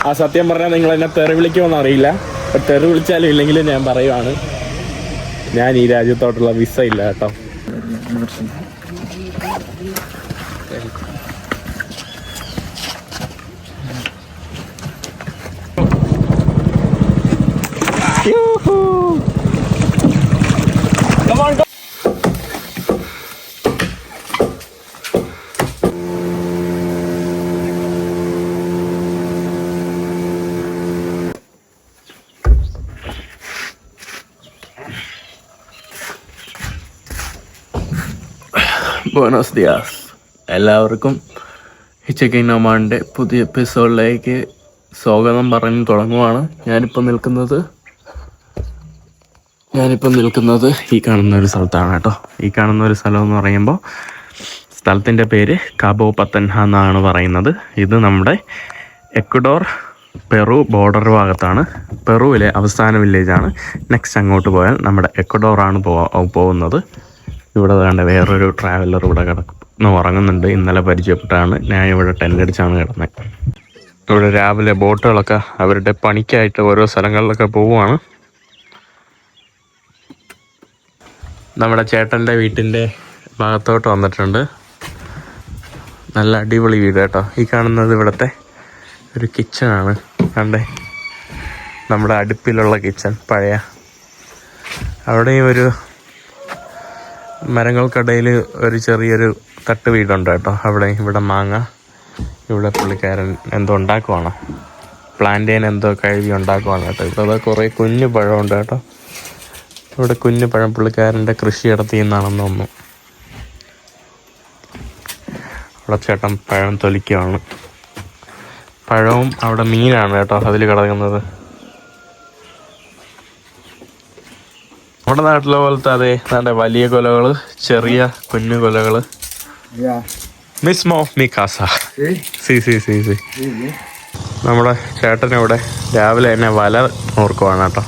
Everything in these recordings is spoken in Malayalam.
ആ സത്യം പറഞ്ഞാൽ നിങ്ങൾ എന്നെ തെറി വിളിക്കുമെന്ന് അറിയില്ല. തെറി വിളിച്ചാലും ഇല്ലെങ്കിലും ഞാൻ പറയുവാണ്, ഞാൻ ഈ രാജ്യത്തോട്ടുള്ള വിസ ഇല്ല കേട്ടോ. ബോണസ് ദിയാസ്. എല്ലാവർക്കും ഹിച്ചക്കിൻ നൊമാൻ്റെ പുതിയ എപ്പിസോഡിലേക്ക് സ്വാഗതം പറഞ്ഞ് തുടങ്ങുവാണ്. ഞാനിപ്പോൾ നിൽക്കുന്നത് ഈ കാണുന്ന ഒരു സ്ഥലത്താണ് കേട്ടോ. ഈ കാണുന്ന ഒരു സ്ഥലം എന്ന് പറയുമ്പോൾ സ്ഥലത്തിൻ്റെ പേര് കാബോ പത്തൻഹ എന്നാണ് പറയുന്നത്. ഇത് നമ്മുടെ എക്വഡോർ പെറു ബോർഡർ ഭാഗത്താണ്. പെറുവിലെ അവസാന വില്ലേജാണ്. നെക്സ്റ്റ് അങ്ങോട്ട് പോയാൽ നമ്മുടെ എക്വഡോറാണ് പോകുന്നത്. ഇവിടെ വേണ്ട വേറൊരു ട്രാവലർ ഇവിടെ ഉറങ്ങുന്നുണ്ട്. ഇന്നലെ പരിചയപ്പെട്ടാണ്. ഞാൻ ഇവിടെ ടെൻ്റ് അടിച്ചാണ് കിടന്നത്. ഇവിടെ രാവിലെ ബോട്ടുകളൊക്കെ അവരുടെ പണിക്കായിട്ട് ഓരോ സ്ഥലങ്ങളിലൊക്കെ പോവുകയാണ്. നമ്മുടെ ചേട്ടൻ്റെ വീട്ടിൻ്റെ ഭാഗത്തോട്ട് വന്നിട്ടുണ്ട്. നല്ല അടിപൊളി വീട് കേട്ടോ. ഈ കാണുന്നത് ഇവിടുത്തെ ഒരു കിച്ചണാണ്. കണ്ടേ, നമ്മുടെ അടുപ്പിലുള്ള കിച്ചൺ പഴയ. അവിടെയും ഒരു മരങ്ങൾക്കിടയിൽ ഒരു ചെറിയൊരു തട്ട് വീടുണ്ട് കേട്ടോ. ഇവിടെ മാങ്ങ, ഇവിടെ പുള്ളിക്കാരൻ എന്തോ ഉണ്ടാക്കുവാണ്, പ്ലാന്റേൻ എന്തോ കഴുകി ഉണ്ടാക്കുവാണ് കേട്ടോ. ഇവിടെ കുറേ കുഞ്ഞു പഴമുണ്ട് കേട്ടോ. ഇവിടെ കുഞ്ഞു പഴം പുള്ളിക്കാരൻ്റെ കൃഷി നടത്തിയെന്നാണെന്ന് തോന്നുന്നു. അവിടെ ചേട്ടൻ പഴം തൊലിക്കുകയാണ്. പഴവും അവിടെ മീനാണ് കേട്ടോ അതിൽ കിടക്കുന്നത്. നമ്മുടെ നാട്ടിലെ പോലത്തെ അതേ നല്ല വലിയ കൊലകൾ, ചെറിയ കുഞ്ഞു കൊലകൾ. മിസ്മോ മി കാസ സി സി സി സി. നമ്മുടെ ചേട്ടനിവിടെ രാവിലെ തന്നെ വല നോർക്കുവാണ് കേട്ടോ.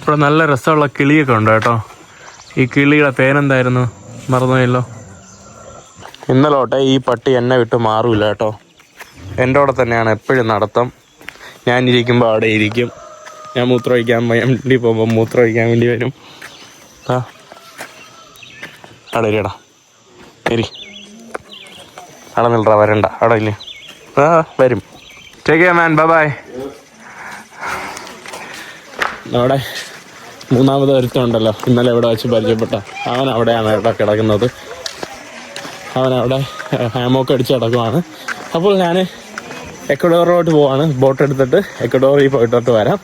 ഇവിടെ നല്ല രസമുള്ള കിളിയൊക്കെ ഉണ്ട് കേട്ടോ. ഈ കിളിയുടെ പേരെന്തായിരുന്നു, മറന്നുപോയല്ലോ. ഇന്നലോട്ടെ ഈ പട്ടി എന്നെ വിട്ട് മാറൂല കേട്ടോ. എൻ്റെ കൂടെ തന്നെയാണ് എപ്പോഴും നടത്തം. ഞാനിരിക്കുമ്പോൾ അവിടെ ഇരിക്കും. ഞാൻ മൂത്രമൊഴിക്കാൻ വേണ്ടി പോകുമ്പോൾ മൂത്രമൊഴിക്കാൻ വേണ്ടി വരും. അവിടെ ഇരിയടാ, ശരി അവിടെ നിൽടാ, വരണ്ട അവിടെ ഇല്ലേ. വരും. ടേക്ക് കെയർ മാൻ, ബൈ ബൈ. അവിടെ മൂന്നാമത് ഒരുത്തമുണ്ടല്ലോ, ഇന്നലെ ഇവിടെ വെച്ച് പരിചയപ്പെട്ട അവൻ അവിടെയാണ് കേട്ടോ കിടക്കുന്നത്. അവനവിടെ ഹാമോക്ക് അടിച്ച് കിടക്കുവാണ്. അപ്പോൾ ഞാൻ എക്വഡോറിലോട്ട് പോവാണ്. ബോട്ട് എടുത്തിട്ട് എക്വഡോറിൽ പോയിട്ടോട്ട് വരാം.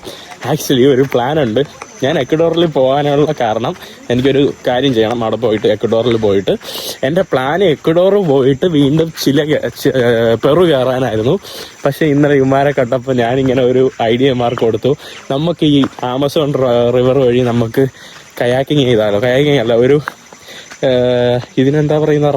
ആക്ച്വലി ഒരു പ്ലാനുണ്ട്. ഞാൻ എക്വഡോറിൽ പോകാനുള്ള കാരണം, എനിക്കൊരു കാര്യം ചെയ്യണം. അവിടെ പോയിട്ട് എക്വഡോറിൽ പോയിട്ട് എൻ്റെ പ്ലാന് എക്വഡോർ പോയിട്ട് വീണ്ടും പെറു കയറാനായിരുന്നു. പക്ഷേ ഇന്നലെ ഇവന്മാരെ കണ്ടപ്പോൾ ഞാനിങ്ങനെ ഒരു ഐഡിയ മാർക്ക് കൊടുത്തു. നമുക്ക് ഈ ആമസോൺ റിവർ വഴി നമുക്ക് കയാക്കിങ് ചെയ്താലോ. കയാക്കിങ് അല്ല, ഒരു ഇതിനെന്താ പറയുന്ന,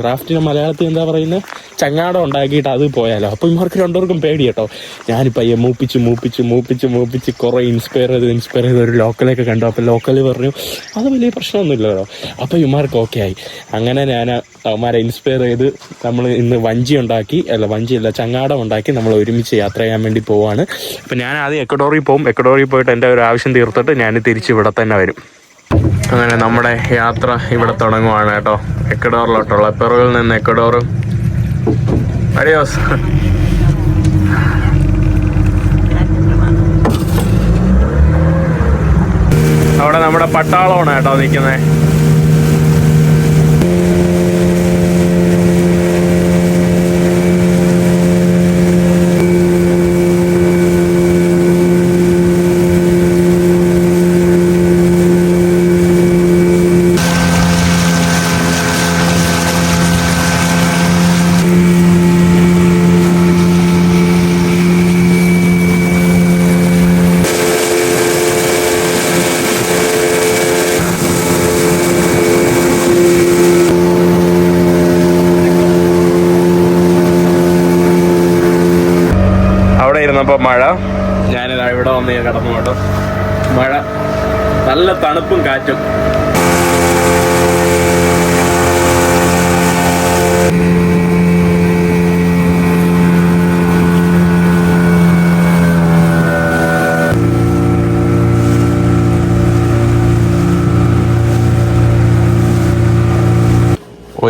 റാഫ്റ്റിന് മലയാളത്തിൽ എന്താ പറയുന്നത്, ചങ്ങാടം ഉണ്ടാക്കിയിട്ട് അത് പോയാലോ. അപ്പോൾ ഇവർക്ക് രണ്ടുപേർക്കും പേടി കേട്ടോ. ഞാനിപ്പോൾ മൂപ്പിച്ച് കുറേ ഇൻസ്പയർ ചെയ്ത് ഒരു ലോക്കലൊക്കെ കണ്ടു. അപ്പോൾ ലോക്കൽ പറഞ്ഞു അത് വലിയ പ്രശ്നമൊന്നുമില്ലല്ലോ. അപ്പോൾ ഇവന്മാർക്ക് ഓക്കെ ആയി. അങ്ങനെ ഞാൻ അവന്മാരെ ഇൻസ്പയർ ചെയ്ത് നമ്മൾ ഇന്ന് ചങ്ങാടം ഉണ്ടാക്കി നമ്മൾ ഒരുമിച്ച് യാത്ര ചെയ്യാൻ വേണ്ടി പോവാണ്. അപ്പോൾ ഞാൻ ആദ്യം എക്വഡോറിൽ പോകും. എക്വഡോറിൽ പോയിട്ട് എൻ്റെ ഒരു ആവശ്യം തീർത്തിട്ട് ഞാൻ തിരിച്ച് ഇവിടെ തന്നെ വരും. അങ്ങനെ നമ്മുടെ യാത്ര ഇവിടെ തുടങ്ങുവാണ് കേട്ടോ, എക്വഡോറിലോട്ടുള്ള. പെറുവിൽ നിന്ന് എക്വഡോർ. അഡിയോസ്. അവിടെ നമ്മുടെ പട്ടാളമാണ് കേട്ടോ നിൽക്കുന്നത്. ഇരുന്നപ്പോൾ മഴ, ഞാനിതാ ഇവിടെ വന്ന് കിടന്നു കേട്ടോ. മഴ, നല്ല തണുപ്പും കാറ്റും.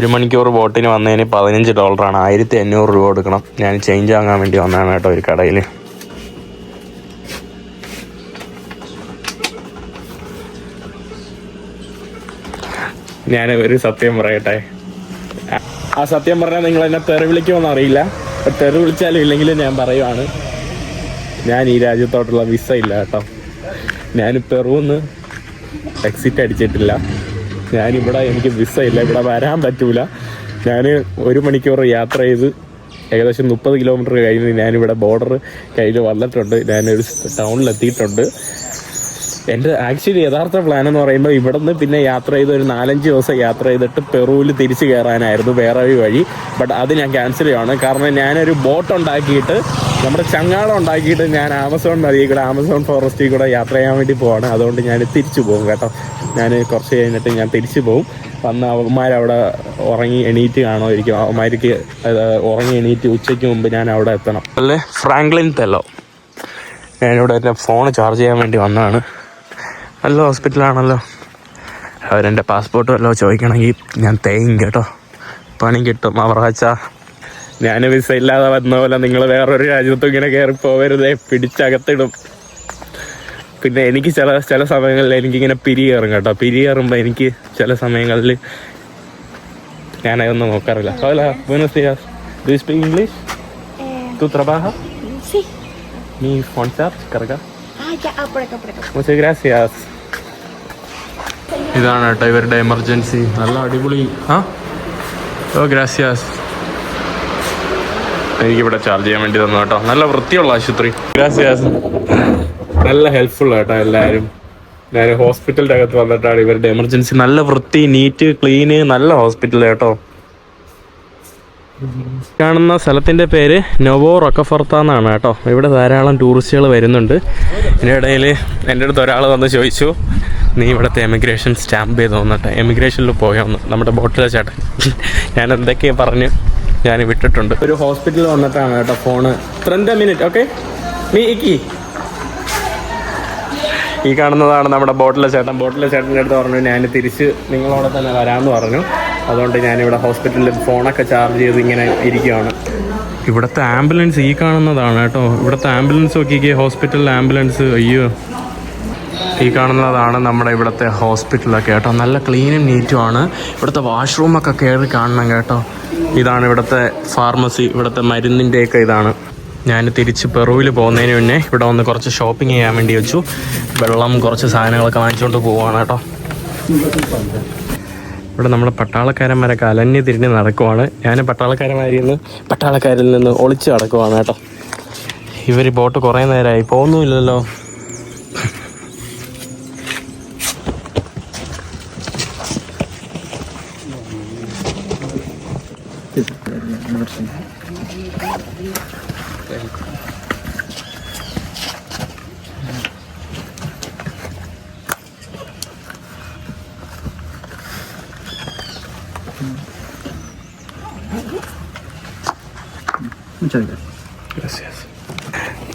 1 മണിക്കൂർ ബോട്ടിന് വന്നതിന് $15, 1500 രൂപ കൊടുക്കണം. ഞാൻ ചേഞ്ച് വാങ്ങാൻ വേണ്ടി വന്നതാണ് കേട്ടോ ഒരു കടയിൽ. ഞാൻ ഒരു സത്യം പറയട്ടെ, ആ സത്യം പറഞ്ഞാൽ നിങ്ങൾ എന്നെ തെറി വിളിക്കുമെന്ന് അറിയില്ല. തെറി വിളിച്ചാലും ഇല്ലെങ്കിലും ഞാൻ പറയുവാണ്, ഞാൻ ഈ രാജ്യത്തോട്ടുള്ള വിസ ഇല്ല കേട്ടോ. ഞാൻ പെറുന്ന് എക്സിറ്റ് അടിച്ചിട്ടില്ല. ഞാനിവിടെ എനിക്ക് വിസ ഇല്ല, ഇവിടെ വരാൻ പറ്റൂല. ഞാൻ 1 മണിക്കൂർ യാത്ര ചെയ്ത് ഏകദേശം 30 കിലോമീറ്റർ കഴിഞ്ഞ് ഞാനിവിടെ ബോർഡർ കയ്യിൽ വന്നിട്ടുണ്ട്. ഞാനൊരു ടൗണിലെത്തിയിട്ടുണ്ട്. എൻ്റെ ആക്ച്വലി യഥാർത്ഥ പ്ലാൻ എന്ന് പറയുമ്പോൾ ഇവിടെ നിന്ന് പിന്നെ യാത്ര ചെയ്ത് ഒരു 4-5 ദിവസം യാത്ര ചെയ്തിട്ട് പെറുവിൽ തിരിച്ച് കയറാനായിരുന്നു വേറെ ഒരു വഴി. ബട്ട് അത് ഞാൻ ക്യാൻസൽ ചെയ്യുകയാണ്. കാരണം ഞാനൊരു ബോട്ട് ഉണ്ടാക്കിയിട്ട്, നമ്മുടെ ചങ്ങാടം ഉണ്ടാക്കിയിട്ട് ഞാൻ ആമസോൺ നദിയിൽ കൂടെ, ആമസോൺ ഫോറസ്റ്റിൽ കൂടെ യാത്ര ചെയ്യാൻ വേണ്ടി പോവാണ്. അതുകൊണ്ട് ഞാൻ തിരിച്ചു പോകും കേട്ടോ. ഞാൻ കുറച്ച് കഴിഞ്ഞിട്ട് ഞാൻ തിരിച്ചു പോകും. വന്ന് അവന്മാരവിടെ ഉറങ്ങി എണീറ്റ് കാണുമായിരിക്കും. അവന്മാർക്ക് ഉറങ്ങി എണീറ്റ് ഉച്ചയ്ക്ക് മുമ്പ് ഞാൻ അവിടെ എത്തണം. അല്ലേ ഫ്രാങ്ക്ലിൻ തെല്ലോ, ഞാനിവിടെ എൻ്റെ ഫോൺ ചാർജ് ചെയ്യാൻ വേണ്ടി വന്നതാണ്. നല്ല ഹോസ്പിറ്റലാണല്ലോ. അവരെൻ്റെ പാസ്പോർട്ട് വല്ലതും ചോദിക്കണമെങ്കിൽ ഞാൻ തേയും കേട്ടോ, പണി കിട്ടും. അവറാച്ച ഞാൻ വിസ ഇല്ലാതെ വന്ന പോലെ നിങ്ങൾ വേറൊരു രാജ്യത്തും ഇങ്ങനെ കയറി പോകരുതേ, പിടിച്ചകത്തിടും. പിന്നെ എനിക്ക് ചില സമയങ്ങളിൽ എനിക്കിങ്ങനെ പിരി കയറും കേട്ടോ. പിരി കയറുമ്പോൾ എനിക്ക് ചില സമയങ്ങളിൽ ഞാനതൊന്നും നോക്കാറില്ല. Hola, buenos días. Do you speak English? ¿Tú trabajas? Sí. Mi phone charge, carga. Ya, por acá. Muchas gracias. ഇതാണ് കേട്ടോ ഇവരുടെ എമർജൻസി. നല്ല അടിപൊളി. ഓ ഗ്രാസിയാസ്. എനിക്കിവിടെ ചാർജ് ചെയ്യാൻ വേണ്ടി തന്നു കേട്ടോ. നല്ല വൃത്തിയുള്ള ആശുപത്രി. ഗ്രാസിയാസ്. നല്ല ഹെൽപ്ഫുൾ കേട്ടോ എല്ലാവരും. ഞാൻ ഹോസ്പിറ്റലിൻ്റെ അകത്ത് വന്നിട്ടാണ് ഇവരുടെ എമർജൻസി. നല്ല വൃത്തി, നീറ്റ്, ക്ലീന്, നല്ല ഹോസ്പിറ്റൽ കേട്ടോ. കാണുന്ന സ്ഥലത്തിൻ്റെ പേര് നൊവോ റൊക്കഫോർത്ത എന്നാണ് കേട്ടോ. ഇവിടെ ധാരാളം ടൂറിസ്റ്റുകൾ വരുന്നുണ്ട്. ഇതിൻ്റെ ഇടയിൽ എൻ്റെ അടുത്ത് ഒരാൾ വന്ന് ചോദിച്ചു, നീ ഇവിടുത്തെ എമിഗ്രേഷൻ സ്റ്റാമ്പ് ചെയ്ത് വന്നിട്ട് എമിഗ്രേഷനിൽ പോയോന്ന്, നമ്മുടെ ബോട്ടിലെ ചേട്ടൻ. ഞാൻ എന്തൊക്കെയാണ് പറഞ്ഞ് ഞാൻ വിട്ടിട്ടുണ്ട്. ഒരു ഹോസ്പിറ്റലിൽ വന്നിട്ടാണ് കേട്ടോ ഫോണ്. 30 മിനിറ്റ് ഓക്കെ നീ ഇക്കി. ഈ കാണുന്നതാണ് നമ്മുടെ ബോട്ടിലെ ചേട്ടൻ. ബോട്ടിലെ ചേട്ടൻ്റെ അടുത്ത് പറഞ്ഞു ഞാൻ തിരിച്ച് നിങ്ങളോടെ തന്നെ വരാമെന്ന് പറഞ്ഞു. അതുകൊണ്ട് ഞാനിവിടെ ഹോസ്പിറ്റലിൽ ഫോണൊക്കെ ചാർജ് ചെയ്ത് ഇങ്ങനെ ഇരിക്കുകയാണ്. ഇവിടുത്തെ ആംബുലൻസ് ഈ കാണുന്നതാണ് കേട്ടോ. ഇവിടുത്തെ ആംബുലൻസ് നോക്കിക്കേ, ഹോസ്പിറ്റലിൽ ആംബുലൻസ്. അയ്യോ, ഈ കാണുന്നതാണ് നമ്മുടെ ഇവിടുത്തെ ഹോസ്പിറ്റലൊക്കെ കേട്ടോ. നല്ല ക്ലീനും നീറ്റുമാണ്. ഇവിടുത്തെ വാഷ്റൂമൊക്കെ കയറി കാണണം കേട്ടോ. ഇതാണ് ഇവിടുത്തെ ഫാർമസി, ഇവിടുത്തെ മരുന്നിൻ്റെയൊക്കെ ഇതാണ്. ഞാൻ തിരിച്ച് പെറുവിൽ പോകുന്നതിന് മുന്നേ ഇവിടെ വന്ന് കുറച്ച് ഷോപ്പിംഗ് ചെയ്യാൻ വേണ്ടി വെച്ചു. വെള്ളം, കുറച്ച് സാധനങ്ങളൊക്കെ വാങ്ങിച്ചുകൊണ്ട് പോവുകയാണ് കേട്ടോ. ഇവിടെ നമ്മുടെ പട്ടാളക്കാരന്മാരൊക്കെ അലഞ്ഞ് തിരിഞ്ഞ് നടക്കുവാണ്. ഞാൻ പട്ടാളക്കാരിൽ നിന്ന് ഒളിച്ച് നടക്കുവാണ് കേട്ടോ. ഇവർ ബോട്ട് കുറേ നേരമായി പോകുന്നുമില്ലല്ലോ.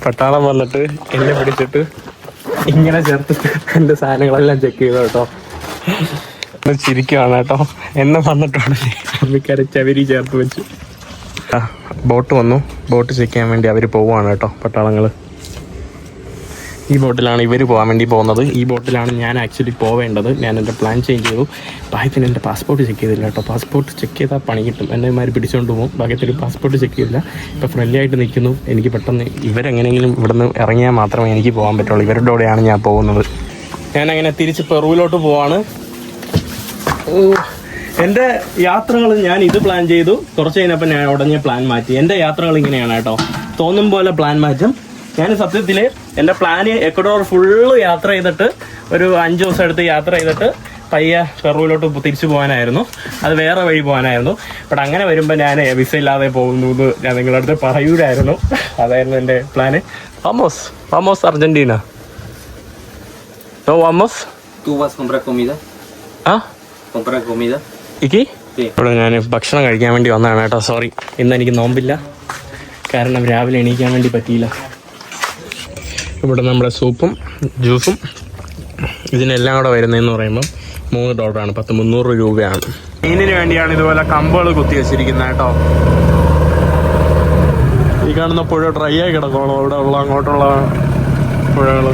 പട്ടാളം വന്നിട്ട് എന്നെ പിടിച്ചിട്ട് ഇങ്ങനെ ചേർത്ത് എൻ്റെ സാധനങ്ങളെല്ലാം ചെക്ക് ചെയ്തു കേട്ടോ. ചിരിക്കുവാണ് കേട്ടോ. എന്നെ വന്നിട്ടുണ്ടല്ലേ അമ്മിക്കാരെ ചവരി ചേർത്ത് വെച്ച്. ബോട്ട് വന്നു. ബോട്ട് ചെക്ക് ചെയ്യാൻ വേണ്ടി അവർ പോവുകയാണ് കേട്ടോ പട്ടാളങ്ങൾ. ഈ ബോട്ടിലാണ് ഇവർ പോകാൻ വേണ്ടി പോകുന്നത്. ഈ ബോട്ടിലാണ് ഞാൻ ആക്ച്വലി പോവേണ്ടത്. ഞാൻ എൻ്റെ പ്ലാൻ ചേഞ്ച് ചെയ്തു. ഭാഗ്യത്തിന് എൻ്റെ പാസ്പോർട്ട് ചെക്ക് ചെയ്തില്ല കേട്ടോ. പാസ്പോർട്ട് ചെക്ക് ചെയ്താൽ പണി കിട്ടും. എന്നെ ഇമാർ പിടിച്ചുകൊണ്ട് പോകും. ഭാഗ്യത്തിന് പാസ്പോർട്ട് ചെക്ക് ചെയ്തില്ല. ഇപ്പോൾ ഫ്രണ്ട്ലി ആയിട്ട് നിൽക്കുന്നു. എനിക്ക് പെട്ടെന്ന് ഇവരെങ്ങനെയെങ്കിലും ഇവിടുന്ന് ഇറങ്ങിയാൽ മാത്രമേ എനിക്ക് പോകാൻ പറ്റുള്ളൂ. ഇവരുടെ കൂടെയാണ് ഞാൻ പോകുന്നത്. ഞാനങ്ങനെ തിരിച്ച് പെറുവിലോട്ട് പോവാണ്. എൻ്റെ യാത്രകൾ ഞാൻ ഇത് പ്ലാൻ ചെയ്തു. കുറച്ച് കഴിഞ്ഞപ്പോൾ ഞാൻ ഉടനെ പ്ലാൻ മാറ്റി. എൻ്റെ യാത്രകൾ ഇങ്ങനെയാണ് കേട്ടോ. തോന്നും പോലെ പ്ലാൻ മാറ്റും. ഞാൻ സത്യത്തിൽ എൻ്റെ പ്ലാന് എക്വഡോർ ഫുള്ള് യാത്ര ചെയ്തിട്ട് ഒരു 5 ദിവസം എടുത്ത് യാത്ര ചെയ്തിട്ട് പയ്യെ പെറുവിലോട്ട് തിരിച്ചു പോകാനായിരുന്നു. അത് വേറെ വഴി പോകാനായിരുന്നു. ബട്ട് അങ്ങനെ വരുമ്പോൾ ഞാൻ വിസ ഇല്ലാതെ പോകുന്നു എന്ന് ഞാൻ നിങ്ങളുടെ അടുത്ത് പറയൂലായിരുന്നു. അതായിരുന്നു എൻ്റെ പ്ലാന്. വമോസ് Argentina. No vamos. ¿Tú vas a comprar comida? ¿Comprar comida? ഇക്കി ഇവിടെ ഞാൻ ഭക്ഷണം കഴിക്കാൻ വേണ്ടി വന്നതാണ് കേട്ടോ. സോറി, ഇന്ന് എനിക്ക് നോമ്പില്ല. കാരണം രാവിലെ എണീക്കാൻ വേണ്ടി പറ്റിയില്ല. ഇവിടെ നമ്മുടെ സൂപ്പും ജ്യൂസും ഇതിനെല്ലാം കൂടെ വരുന്നതെന്ന് പറയുമ്പം $3, 300 രൂപയാണ്. മീനിന് വേണ്ടിയാണ് ഇതുപോലെ കമ്പുകൾ കുത്തി വെച്ചിരിക്കുന്നത് കേട്ടോ. ഈ കാണുന്ന പുഴ ഡ്രൈ ആയി കിടക്കണോ ഇവിടെ ഉള്ള അങ്ങോട്ടുള്ള പുഴകള്.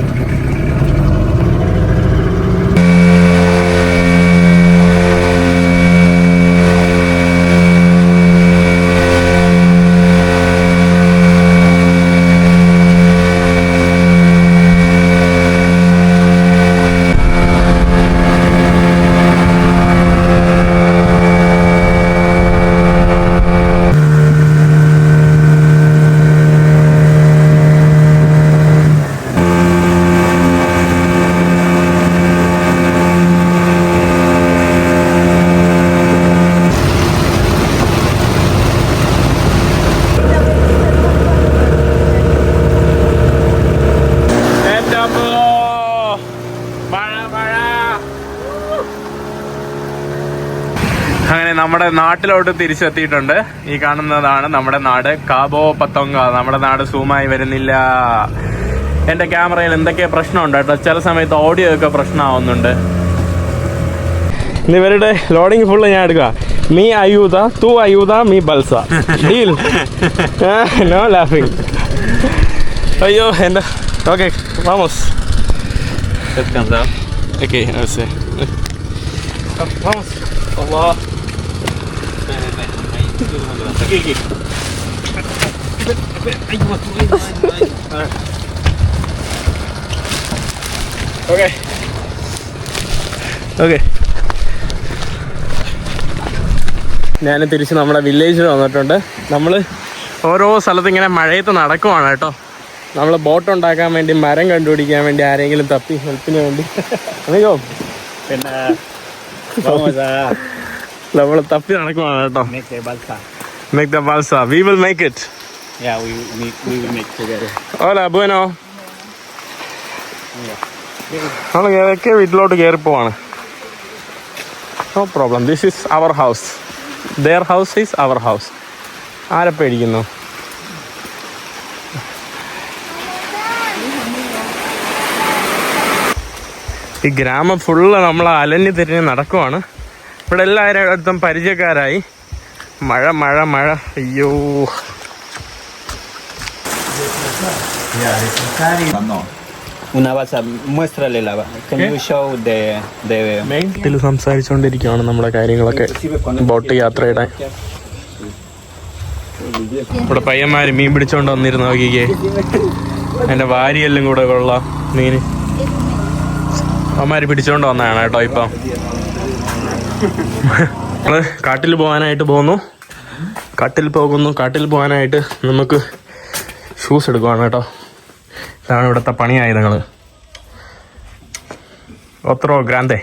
അങ്ങനെ നമ്മുടെ നാട്ടിലോട്ട് തിരിച്ചെത്തിയിട്ടുണ്ട്. ഈ കാണുന്നതാണ് നമ്മുടെ നാട് കാബോ പത്തോങ്ക. നമ്മുടെ നാട് സൂമായി വരുന്നില്ല. എന്റെ ക്യാമറയിൽ എന്തൊക്കെ പ്രശ്നമുണ്ട് കേട്ടോ. ചില സമയത്ത് ഓഡിയോ ഒക്കെ പ്രശ്നമാവുന്നുണ്ട്. ഇവരുടെ ലോഡിങ് ഫുള്ള് ഞാൻ എടുക്കുക. മീ അയൂത തൂ അയൂത മീ ബൽസ ഡീൽ. നോ ലാഫിങ്. അയ്യോ എന്റെ. ഓക്കെ വാമോസ്. ഓക്കെ വാമോസ്. Allah. Okay. Okay. Okay. ഞാൻ തിരിച്ച് നമ്മുടെ വില്ലേജിൽ വന്നിട്ടുണ്ട്. നമ്മൾ ഓരോ സ്ഥലത്ത് ഇങ്ങനെ മഴയത്ത് നടക്കുവാണ് കേട്ടോ. നമ്മൾ ബോട്ട് ഉണ്ടാക്കാൻ വേണ്ടി മരം കണ്ടുപിടിക്കാൻ വേണ്ടി ആരെങ്കിലും തപ്പി ഹെൽപ്പിന് വേണ്ടി അറിയോ പിന്നെ നമ്മൾ തപ്പി നടക്കുവാണ് കേട്ടോ. Make the balsa. We will make it. Yeah, we will make together. Hola, bueno. നമ്മൾ ഏതൊക്കെ വീട്ടിലോട്ട് കയറി പോവാണ്. No problem. This is our house. Their house is our house. ആരെ പേടിക്കുന്നു? ഈ ഗ്രാമം ഫുള്ള് നമ്മൾ അലഞ്ഞു തിരിഞ്ഞ് നടക്കുവാണ്. ഇവിടെ എല്ലാവരും അടുത്തും പരിചയക്കാരായി. മഴ മഴ മഴ. അയ്യോ. Una balsa, muéstrale la. Can you show the ഇതിൽ സംസാരിച്ചുകൊണ്ടിരിക്കുകയാണ് നമ്മുടെ കാര്യങ്ങളൊക്കെ. ബോട്ട് യാത്രയുടെ ഇവിടെ പയ്യന്മാര് മീൻ പിടിച്ചോണ്ട് വന്നിരുന്നു. നോക്കിക്കേ എന്റെ വാരിയെല്ലാം കൂടെ ഉള്ള മീന് അവന്മാര് പിടിച്ചോണ്ട് വന്നതാണ് കേട്ടോ. ഇപ്പം നമ്മള് കാട്ടിൽ പോകാനായിട്ട് പോകുന്നു. കാട്ടിൽ പോകാനായിട്ട് നമുക്ക് ഷൂസ് എടുക്കുവാണ് കേട്ടോ. ഇതാണ് ഇവിടുത്തെ പണിയായുധങ്ങൾ. ഒത്രോ ഗ്രാന്തേ.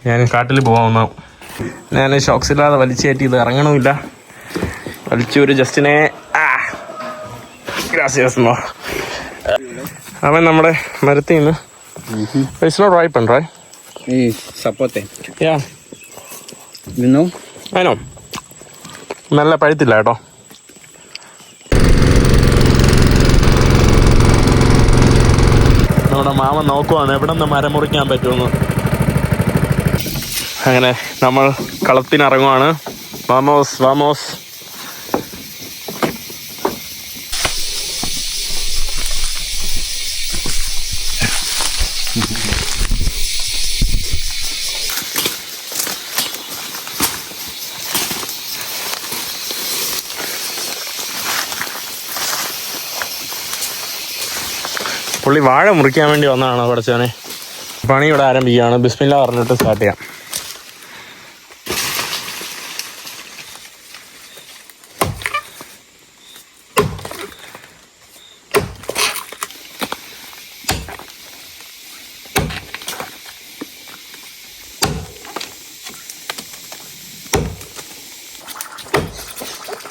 ഞാൻ കാട്ടിൽ പോകാവുന്ന ഞാൻ ഷോക്സ് ഇല്ലാതെ വലിച്ചേറ്റി ഇത് ഇറങ്ങണമില്ല. വലിച്ചൊരു ജസ്റ്റിനെ ഗ്രാസിയസ്. അവൻ നമ്മുടെ മരത്തിൽ നിന്ന് it's not ripen right. zapote. Yeah. You know? I know. നല്ല പഴുത്തില്ല കേട്ടോ. നമ്മുടെ മാമൻ നോക്കുവാണ് എവിടെ നിന്ന് മരം മുറിക്കാൻ പറ്റുമെന്ന്. അങ്ങനെ നമ്മൾ കളത്തിനിറങ്ങുവാണ്. വാമോസ് വാമോസ്. പുള്ളി വാഴ മുറിക്കാൻ വേണ്ടി വന്നതാണോ പഠിച്ചവനെ? പണി ഇവിടെ ആരംഭിക്കുകയാണ്. ബിസ്മില്ല പറഞ്ഞിട്ട് സ്റ്റാർട്ട് ചെയ്യാം.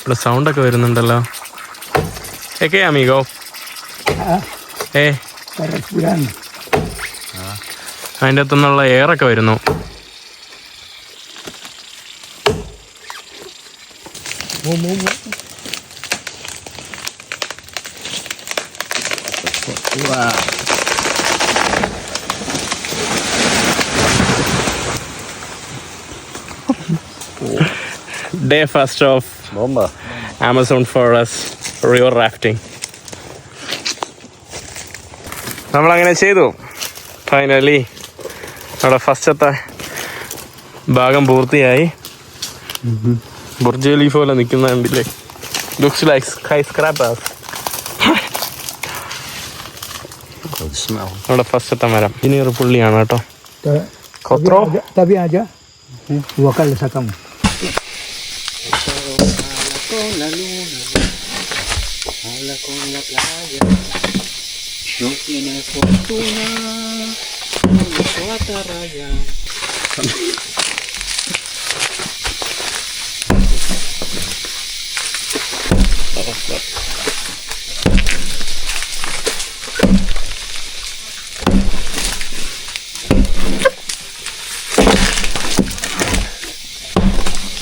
ഇവിടെ സൗണ്ടൊക്കെ വരുന്നുണ്ടല്ലോ. ഏക്കെ അമീഗോ അതിൻ്റെ അകത്തുനിന്നുള്ള എയറൊക്കെ വരുന്നു. Day first of Bomba. Amazon forest river rafting. നമ്മളങ്ങനെ ചെയ്തു. ഫൈനലി നമ്മുടെ ഫസ്റ്റത്തെ ഭാഗം പൂർത്തിയായി. ബുർജ് ഖലീഫ പോലെ നിൽക്കുന്ന കണ്ടില്ലേ? Looks like sky scrapers. നമ്മുടെ ഫസ്റ്റത്തെ മരം ഇനി ഒരു പുള്ളിയാണ് കേട്ടോ. കൊത്രോ Tapi aja 2 kali sakam.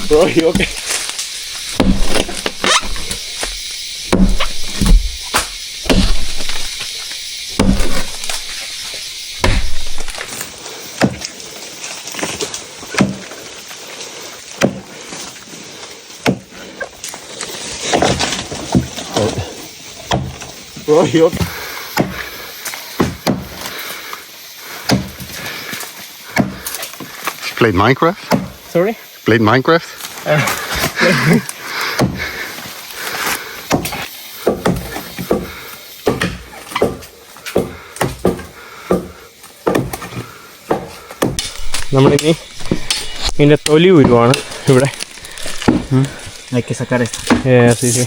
Bro, you okay? Bro, you okay? Played Minecraft? Sorry? Played Minecraft? നമ്മളിനി ഇതിൻ്റെ തൊലി ഉരുവാണ് ഇവിടെ. Hay que sacar esto. Sí, sí.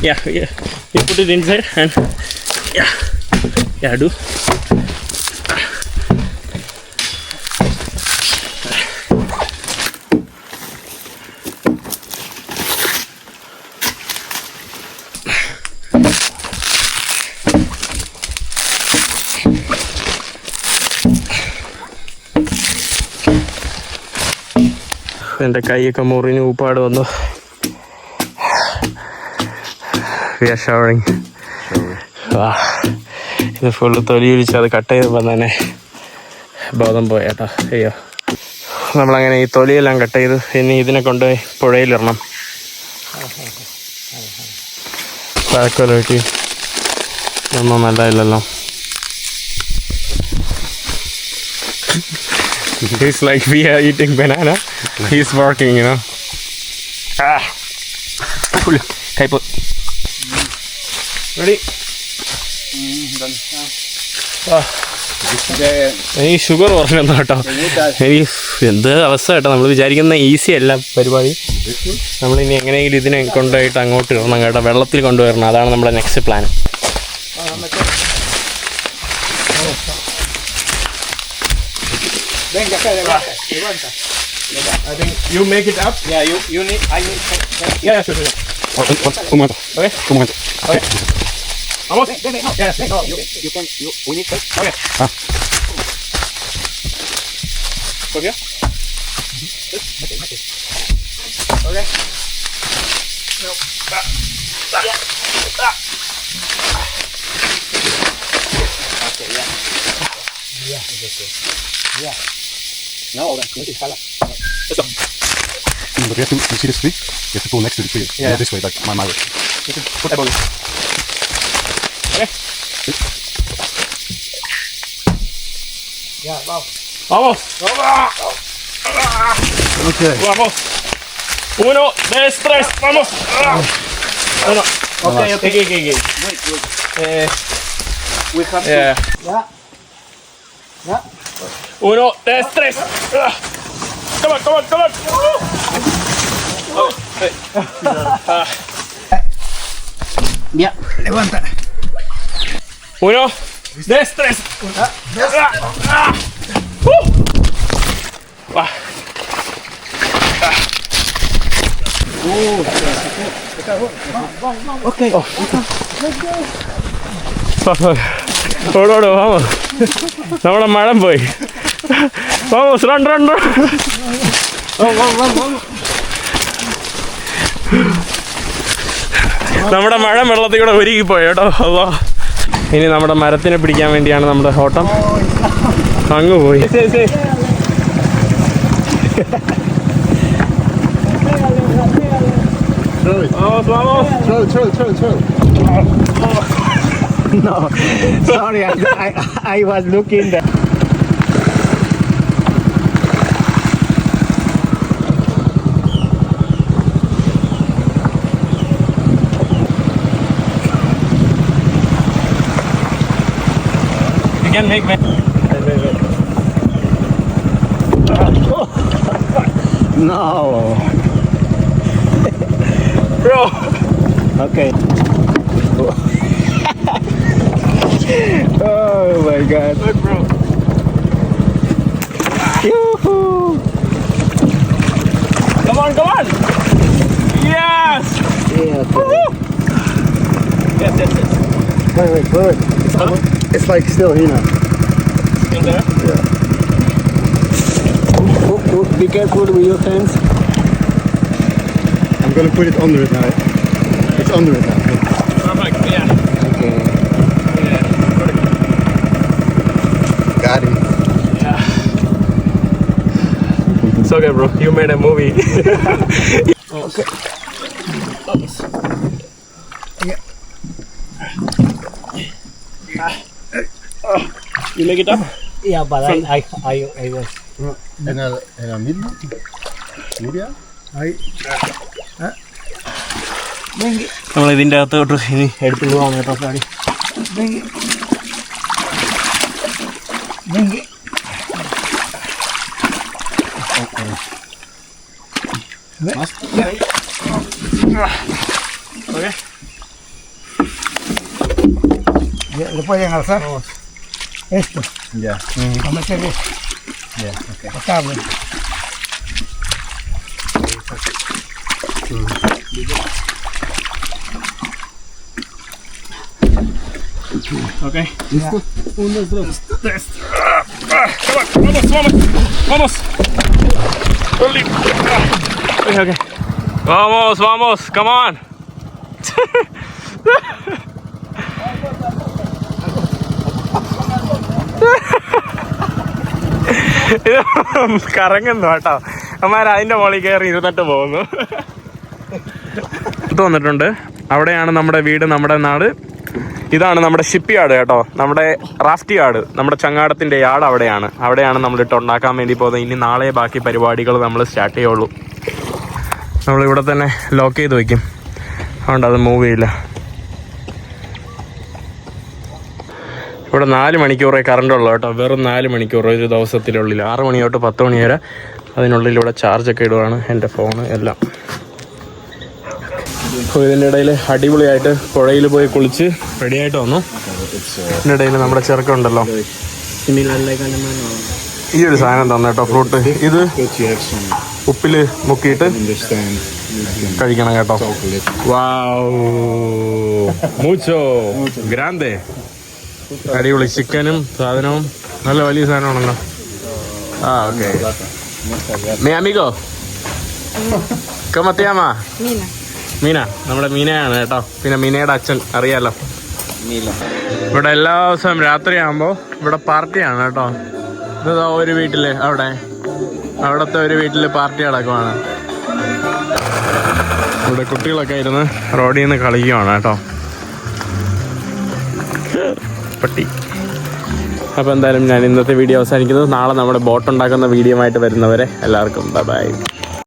Yeah. You put it inside and do. എൻ്റെ കൈയൊക്കെ മുറിഞ്ഞ് ഊപ്പാട് വന്നു. We are showering. ഇത് ഫുള്ള് തൊലി ഒഴിച്ച് അത് കട്ട് ചെയ്തപ്പോൾ തന്നെ ബോധം പോയേട്ടാ. അയ്യോ, നമ്മളങ്ങനെ ഈ തൊലിയെല്ലാം കട്ട് ചെയ്ത് ഇനി ഇതിനെ കൊണ്ടുപോയി പുഴയിലിടണം. താക്കോല് വെട്ടി ഒന്നും നല്ലതില്ലല്ലോ. It's like we are eating banana. He's working, you know. Type. Ready? എനിക്ക് ഷുഗർ കുറഞ്ഞു കേട്ടോ. എനിക്ക് എന്ത് അവസ്ഥ കേട്ടോ. നമ്മൾ വിചാരിക്കുന്ന ഈസി അല്ല പരിപാടി. നമ്മളിനി എങ്ങനെയെങ്കിലും ഇതിനെ കൊണ്ടുപോയിട്ട് അങ്ങോട്ട് ഇടണം കേട്ടോ. വെള്ളത്തിൽ കൊണ്ടുവരണം. അതാണ് നമ്മുടെ next plan. I think you make it up. Yeah, you need. I need. Yeah, sure. Un momento. Okay. Un momento. Okay. Vamos. Yes. No, you can. We need to. Okay. Go here. Okay. No. Okay. Yeah. No, this is color. Let's go. But you see this tree? You have to go next to the tree. Yeah. Not this way, like my way. Put that ball. Okay. Yeah, wow. Vamos. Okay. Vamos. 1, 2, 3. Vamos. 1. Okay. Okay. Wait. We have to. Yeah. Yeah. 1, 2, 3. Come on. Oh, hey. Ya, levanta. 1, 2, 3. Okay. ഓടോടോ vamos. നമ്മുടെ മഴം പോയി. Vamos, run. Vamos. നമ്മുടെ മഴ വെള്ളത്തിൽ കൂടെ ഒരുങ്ങിപ്പോയി കേട്ടോ. അല്ലോ ഇനി നമ്മുടെ മരത്തിനെ പിടിക്കാൻ വേണ്ടിയാണ് നമ്മുടെ ഓട്ടം. അങ്ങ് പോയി. No, sorry, I was looking there. You can make me. No. Bro. Okay. Oh my God. Look, bro. Yoo-hoo. Come on, come on. Yes. Yeah. Yes, yes, yes. Wait. It's like still here now. Still there? Be careful with your hands. I'm gonna put it under it now. It's under it now. Perfect. Yeah. Okay. Got him. It's okay, bro. You made a movie. Okay. You make it up? Yeah, but I was. En el mismo. Media. നമ്മൾ ഇതിൻ്റെ അകത്തോട്ട് ഇനി എടുത്തുകൊണ്ട് പോകാം കേട്ടോ. Sari okay. ¿Le pueden alzar? Esto. Ya. Vamos a hacer esto. Ya. Okay. Estable. Okay. Listo. Uno, dos. Vamos. Okay. Vamos. Come on. ഇത് കറങ്ങുന്നു കേട്ടോ. അമ്മാർ അതിൻ്റെ മുകളിൽ കയറി ഇരുന്നിട്ട് പോകുന്നു. വന്നിട്ടുണ്ട്. അവിടെയാണ് നമ്മുടെ വീട്, നമ്മുടെ നാട്. ഇതാണ് നമ്മുടെ ഷിപ്പ് യാർഡ് കേട്ടോ, നമ്മുടെ റാഫ്റ്റ് യാർഡ്, നമ്മുടെ ചങ്ങാടത്തിൻ്റെ യാർഡ് അവിടെയാണ് നമ്മളിട്ട് ഉണ്ടാക്കാൻ വേണ്ടി പോകുന്നത്. ഇനി നാളെ ബാക്കി പരിപാടികൾ നമ്മൾ സ്റ്റാർട്ട് ചെയ്യുള്ളൂ. നമ്മളിവിടെ തന്നെ ലോക്ക് ചെയ്ത് വയ്ക്കും, അതുകൊണ്ട് അത് മൂവ് ചെയ്യില്ല. ഇവിടെ 4 മണിക്കൂറേ കറണ്ട് ഉള്ളൂ കേട്ടോ, വെറും 4 മണിക്കൂർ ഒരു ദിവസത്തിനുള്ളിൽ. 6 മണി തൊട്ട് 10 മണി വരെ അതിനുള്ളിൽ ഇവിടെ ചാർജൊക്കെ ഇടുവാണ് എൻ്റെ ഫോണ് എല്ലാം. അപ്പോൾ ഇതിൻ്റെ ഇടയിൽ അടിപൊളിയായിട്ട് പുഴയിൽ പോയി കുളിച്ച് റെഡിയായിട്ട് വന്നു. ഇതിൻ്റെ ഇടയിൽ നമ്മുടെ ചെറുക്കുണ്ടല്ലോ, ഈ ഒരു സാധനം തന്നെ കേട്ടോ, ഫ്രൂട്ട്. ഇത് ഉപ്പിൽ മുക്കിയിട്ട് കഴിക്കണം കേട്ടോ. വാവ്, മൂച്ചോ ഗ്രാൻഡേ. അടിപൊളി ചിക്കനും സാധനവും നല്ല വലിയ സാധനമാണല്ലോ. ആ ഓക്കെ. മീ അമിഗോ കമത്തിയാമ മീന, നമ്മുടെ മീനയാണ് കേട്ടോ. പിന്നെ മീനയുടെ അച്ഛൻ അറിയാലോ. ഇവിടെ എല്ലാ ദിവസവും രാത്രിയാകുമ്പോൾ ഇവിടെ പാർട്ടിയാണ് കേട്ടോ. ഇത് ഒരു വീട്ടില് അവിടുത്തെ ഒരു വീട്ടിൽ പാർട്ടി നടക്കുവാണ്. ഇവിടെ കുട്ടികളൊക്കെ ഇരുന്ന് റോഡിൽ നിന്ന് കളിക്കുവാണ് കേട്ടോ. പട്ടി. അപ്പോൾ എന്തായാലും ഞാൻ ഇന്നത്തെ വീഡിയോ അവസാനിക്കുന്നത്. നാളെ നമ്മുടെ ബോട്ട് ഉണ്ടാക്കുന്ന വീഡിയോ ആയിട്ട് വരുന്നവരെ എല്ലാവർക്കും ബൈ.